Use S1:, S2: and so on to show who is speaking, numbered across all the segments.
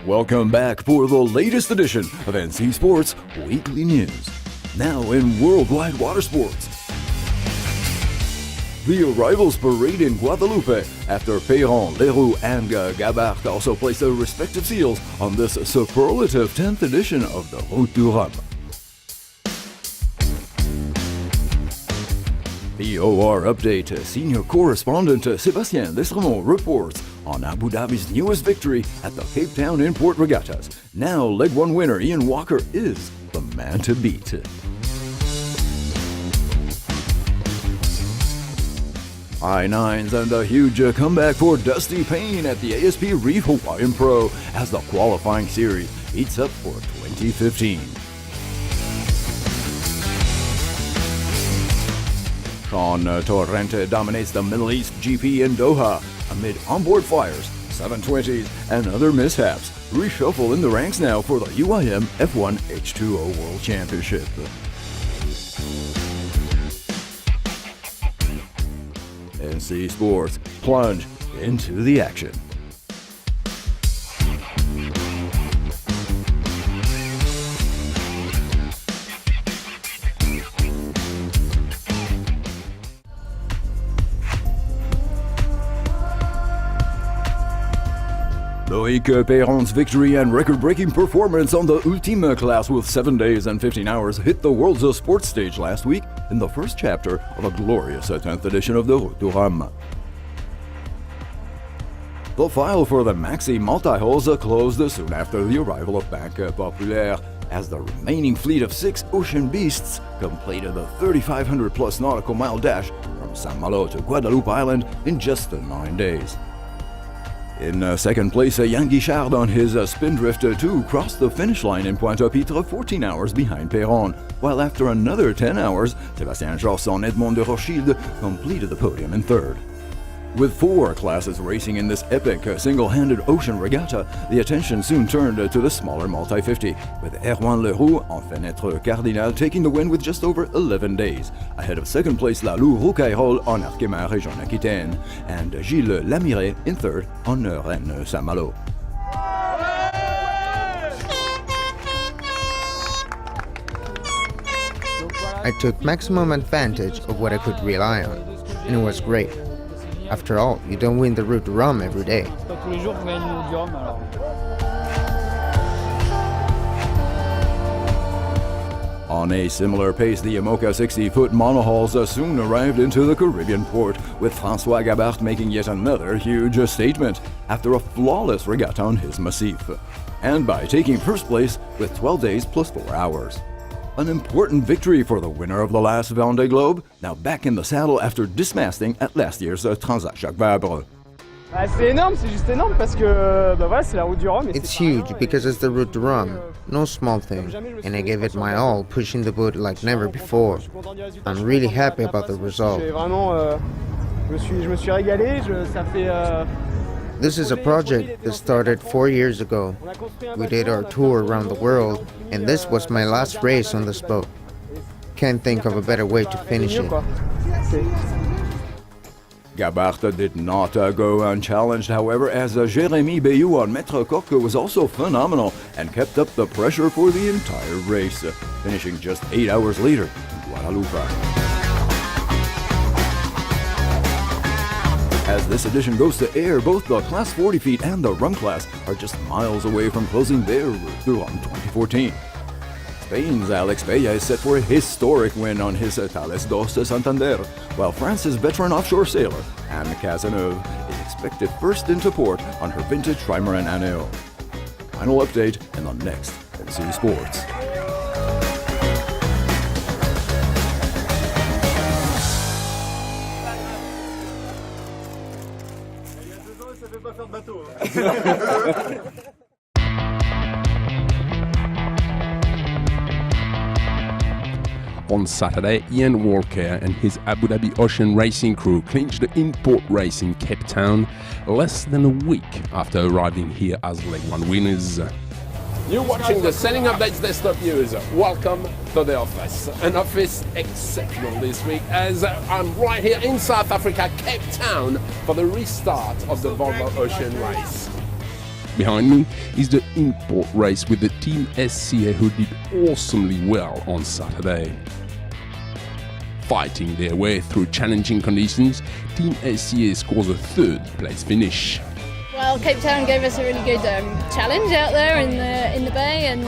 S1: Welcome back for the latest edition of NC Sports Weekly News. Now in worldwide water sports. The arrivals parade in Guadaloupe after Peyron, Roux and Gàbart also placed their respective seals on this superlative 10th edition of the Route du Rhum. The OR update, senior correspondent Sebastien Destremeau reports on Abu Dhabi's newest victory at the Cape Town Import Regattas. Now Leg 1 winner Ian Walker is the man to beat. I-9s and a huge comeback for Dusty Payne at the ASP Reef Hawaiian Pro as the qualifying series heats up for 2015. Shaun Torrente dominates the Middle East GP in Doha amid onboard fires, 720s, and other mishaps. Reshuffle in the ranks now for the UIM F1h20 World Championship. NC Sports plunge into the action. Peyron's victory and record-breaking performance on the Ultima class with 7 days and 15 hours hit the world's sports stage last week in the first chapter of a glorious 10th edition of the Route du Rhum. The file for the maxi multi-hulls closed soon after the arrival of Banque Populaire as the remaining fleet of 6 ocean beasts completed the 3,500-plus nautical mile dash from Saint-Malo to Guadaloupe Island in just 9 days. In second place, Jan Guichard on his Spindrift 2 crossed the finish line in Pointe-à-Pitre 14 hours behind Peyron, while after another 10 hours, Sebastien Destremeau on Edmond de Rothschild completed the podium in third. With 4 classes racing in this epic single-handed ocean regatta, the attention soon turned to the smaller multi-50, with Erwan Leroux en Fenêtre Cardinal taking the win with just over 11 days, ahead of second place Lalou Roucayrol on Arkema Région Aquitaine, and Gilles Lamiré in third on Rennes Saint-Malo.
S2: I took maximum advantage of what I could rely on, and it was great. After all, you don't win the Route du Rhum every day.
S1: On a similar pace, the Imoca 60-foot monohulls soon arrived into the Caribbean port, with Roux Gàbart making yet another huge statement after a flawless regatta on his Massif, and by taking first place with 12 days plus 4 hours. An important victory for the winner of the last Vendée Globe, now back in the saddle after dismasting at last year's Transat Jacques Vabre.
S3: C'est énorme, c'est juste énorme parce que voilà, c'est la Route du Rhum.
S2: It's huge because it's the Route du Rhum, no small thing, and I gave it my all, pushing the boat like never before. I'm really happy about the result.
S3: Je me suis régalé, ça fait
S2: This is a project that started 4 years ago. We did our tour around the world, and this was my last race on this boat. Can't think of a better way to finish it.
S1: Gàbart did not go unchallenged, however, as Jérémy Bayou on Maître Coq was also phenomenal and kept up the pressure for the entire race, finishing just 8 hours later in Guadaloupe. As this edition goes to air, both the Class 40 feet and the Rhum class are just miles away from closing their Route du Rhum 2014. Spain's Alex Bella is set for a historic win on his Thales dos Santander, while France's veteran offshore sailor Anne Cazeneuve is expected first into port on her vintage trimaran Aneo. Final update in the next NC Sports.
S4: On Saturday, Ian Walker and his Abu Dhabi Ocean Racing crew clinched the import race in Cape Town less than a week after arriving here as Leg 1 winners.
S5: You're watching the Sailing Updates Desktop News. Welcome to the office. An office exceptional this week as I'm right here in South Africa, Cape Town, for the restart of the Volvo Ocean Race.
S4: Behind me is the import race with the Team SCA, who did awesomely well on Saturday. Fighting their way through challenging conditions, Team SCA scores a third place finish.
S6: Well, Cape Town gave us a really good challenge out there in the bay, and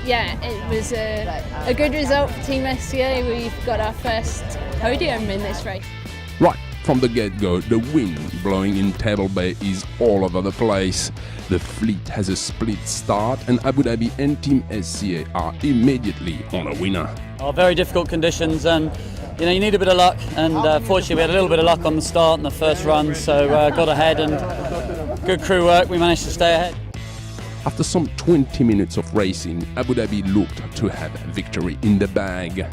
S6: yeah, it was a good result for Team SCA. We've got our first podium in this race.
S4: Right from the get-go, the wind blowing in Table Bay is all over the place. The fleet has a split start, and Abu Dhabi and Team SCA are immediately on a winner.
S7: Very difficult conditions, and you know, you need a bit of luck, and fortunately we had a little bit of luck on the start and the first run, so got ahead, and good crew work, we managed to stay ahead.
S4: After some 20 minutes of racing, Abu Dhabi looked to have victory in the bag.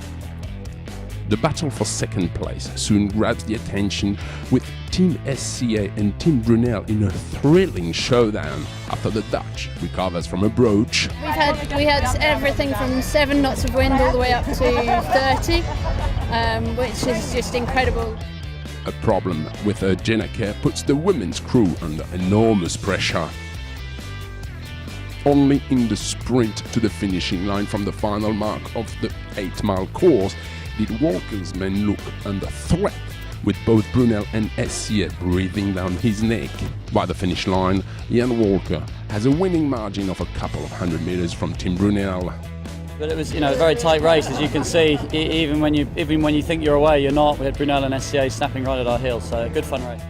S4: The battle for second place soon grabs the attention, with Team SCA and Team Brunel in a thrilling showdown after the Dutch recovers from a broach.
S6: We had everything from 7 knots of wind all the way up to 30, which is just incredible.
S4: A problem with a Jenacare puts the women's crew under enormous pressure. Only in the sprint to the finishing line from the final mark of the 8-mile course did Walker's men look under threat, with both Brunel and SCA breathing down his neck. By the finish line, Ian Walker has a winning margin of a couple of 100 meters from Team Brunel.
S7: But it was, you know, a very tight race, as you can see. Even when you think you're away, you're not. We had Brunel and SCA snapping right at our heels, so a good fun race.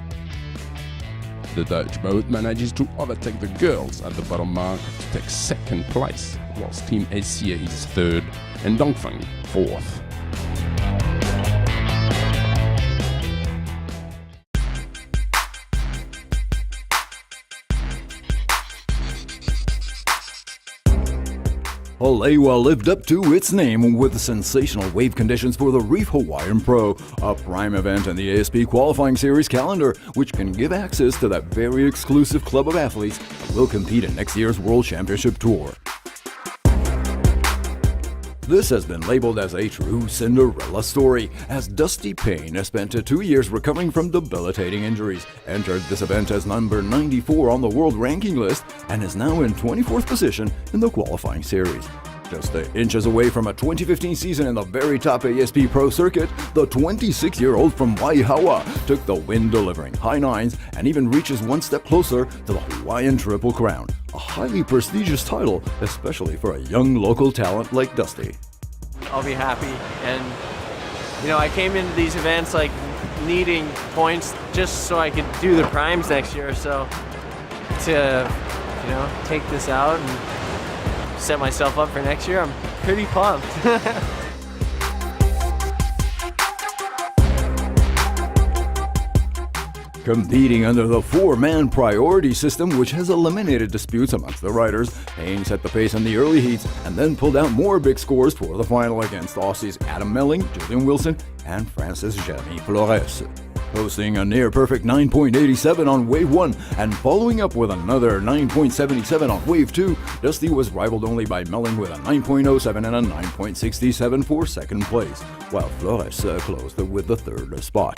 S4: The Dutch boat manages to overtake the girls at the bottom mark to take second place, whilst Team SCA is third and Dongfeng fourth.
S1: Alewa lived up to its name with sensational wave conditions for the Reef Hawaiian Pro, a prime event in the ASP qualifying series calendar, which can give access to that very exclusive club of athletes that will compete in next year's World Championship Tour. This has been labeled as a true Cinderella story, as Dusty Payne has spent 2 years recovering from debilitating injuries, entered this event as number 94 on the world ranking list, and is now in 24th position in the qualifying series. Just inches away from a 2015 season in the very top ASP Pro circuit, the 26-year-old from Waihawa took the win, delivering high nines and even reaches one step closer to the Hawaiian Triple Crown, a highly prestigious title, especially for a young local talent like Dusty.
S8: I'll be happy, and you know, I came into these events like needing points just so I could do the primes next year, so to, you know, take this out and set myself up for next year, I'm pretty pumped.
S1: Competing under the 4-man priority system, which has eliminated disputes amongst the riders, Payne set the pace in the early heats and then pulled out more big scores for the final against Aussies Adam Melling, Julian Wilson, and Francis Jeremy Flores. Posting a near-perfect 9.87 on Wave 1 and following up with another 9.77 on Wave 2, Dusty was rivaled only by Melling with a 9.07 and a 9.67 for second place, while Flores closed with the third spot.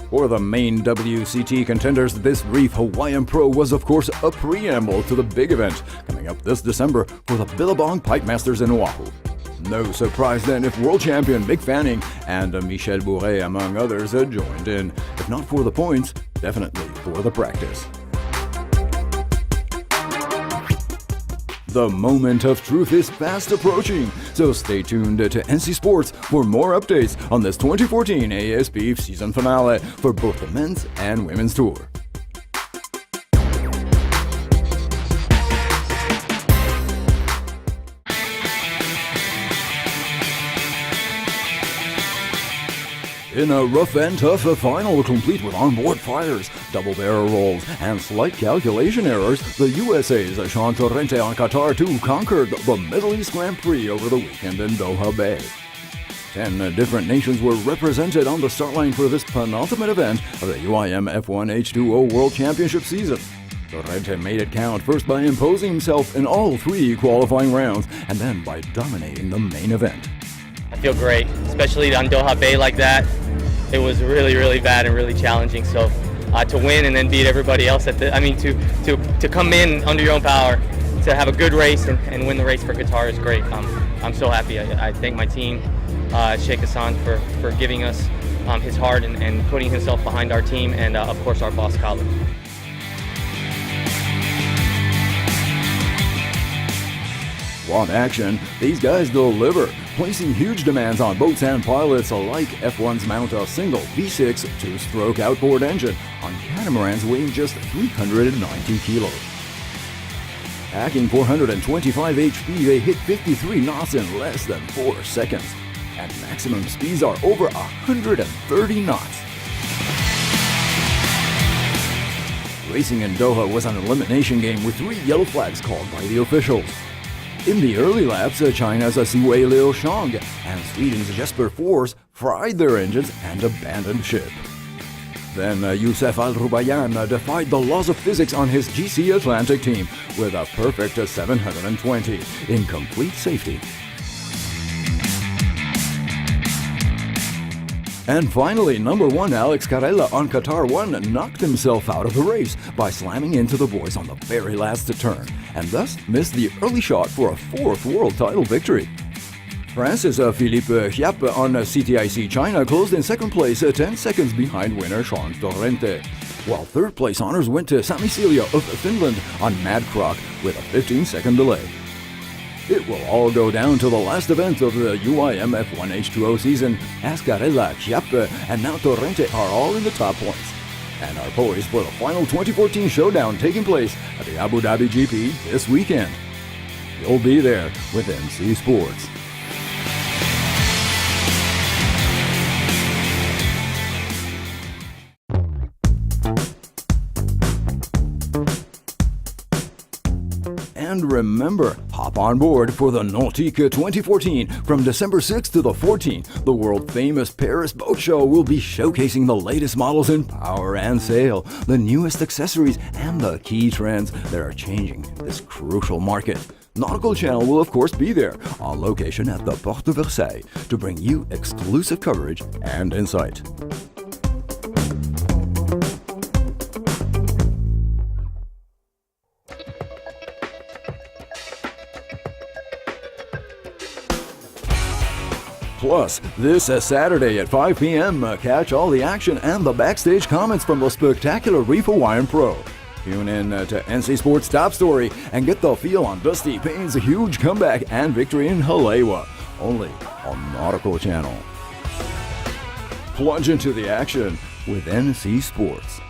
S1: For the main WCT contenders, this Reef Hawaiian Pro was of course a preamble to the big event coming up this December for the Billabong Pipe Masters in Oahu. No surprise then if world champion Mick Fanning and Michel Bourret, among others, joined in. If not for the points, definitely for the practice. The moment of truth is fast approaching, so stay tuned to NC Sports for more updates on this 2014 ASP season finale for both the men's and women's tour. In a rough and tough final complete with onboard fires, double barrel rolls, and slight calculation errors, the USA's Shaun Torrente on Qatar 2 conquered the Middle East Grand Prix over the weekend in Doha Bay. 10 different nations were represented on the start line for this penultimate event of the UIM F1h20 World Championship season. Torrente made it count, first by imposing himself in all 3 qualifying rounds, and then by dominating the main event.
S9: I feel great, especially on Doha Bay like that. it was really, really bad and really challenging. So to win and then beat everybody else to come in under your own power, to have a good race and win the race for Qatar is great. I'm so happy. I thank my team, Sheikh Hassan, for giving us his heart and putting himself behind our team, and of course our boss Khalid.
S1: Want action? These guys deliver, placing huge demands on boats and pilots alike. F1's mount a single V6 two-stroke outboard engine on catamarans weighing just 390 kilos. Packing 425 HP, they hit 53 knots in less than 4 seconds, and maximum speeds are over 130 knots. Racing in Doha was an elimination game with 3 yellow flags called by the officials. In the early laps, China's Siwei Liu Shang and Sweden's Jesper Fors fried their engines and abandoned ship. Then Youssef Al-Rubayyan defied the laws of physics on his GC Atlantic team with a perfect 720 in complete safety. And finally, number 1 Alex Carrella on Qatar 1 knocked himself out of the race by slamming into the boys on the very last turn, and thus missed the early shot for a 4th world title victory. France's Philippe Chiappe on CTIC China closed in 2nd place, 10 seconds behind winner Shaun Torrente, while 3rd place honors went to Sami Silja of Finland on Mad Croc with a 15-second delay. It will all go down to the last event of the UIM F1h20 season, as Carrella, Chiappe, and now Torrente are all in the top points, and are poised for the final 2014 showdown taking place at the Abu Dhabi GP this weekend. You'll be there with MC Sports. And remember, hop on board for the Nautica 2014 from December 6th to the 14th. The world-famous Paris Boat Show will be showcasing the latest models in power and sail, the newest accessories, and the key trends that are changing this crucial market. Nautical Channel will of course be there, on location at the Porte de Versailles, to bring you exclusive coverage and insight. Plus, this Saturday at 5 p.m., catch all the action and the backstage comments from the spectacular Reef Hawaiian Pro. Tune in to NC Sports Top Story and get the feel on Dusty Payne's huge comeback and victory in Haleiwa, only on Nautical Channel. Plunge into the action with NC Sports.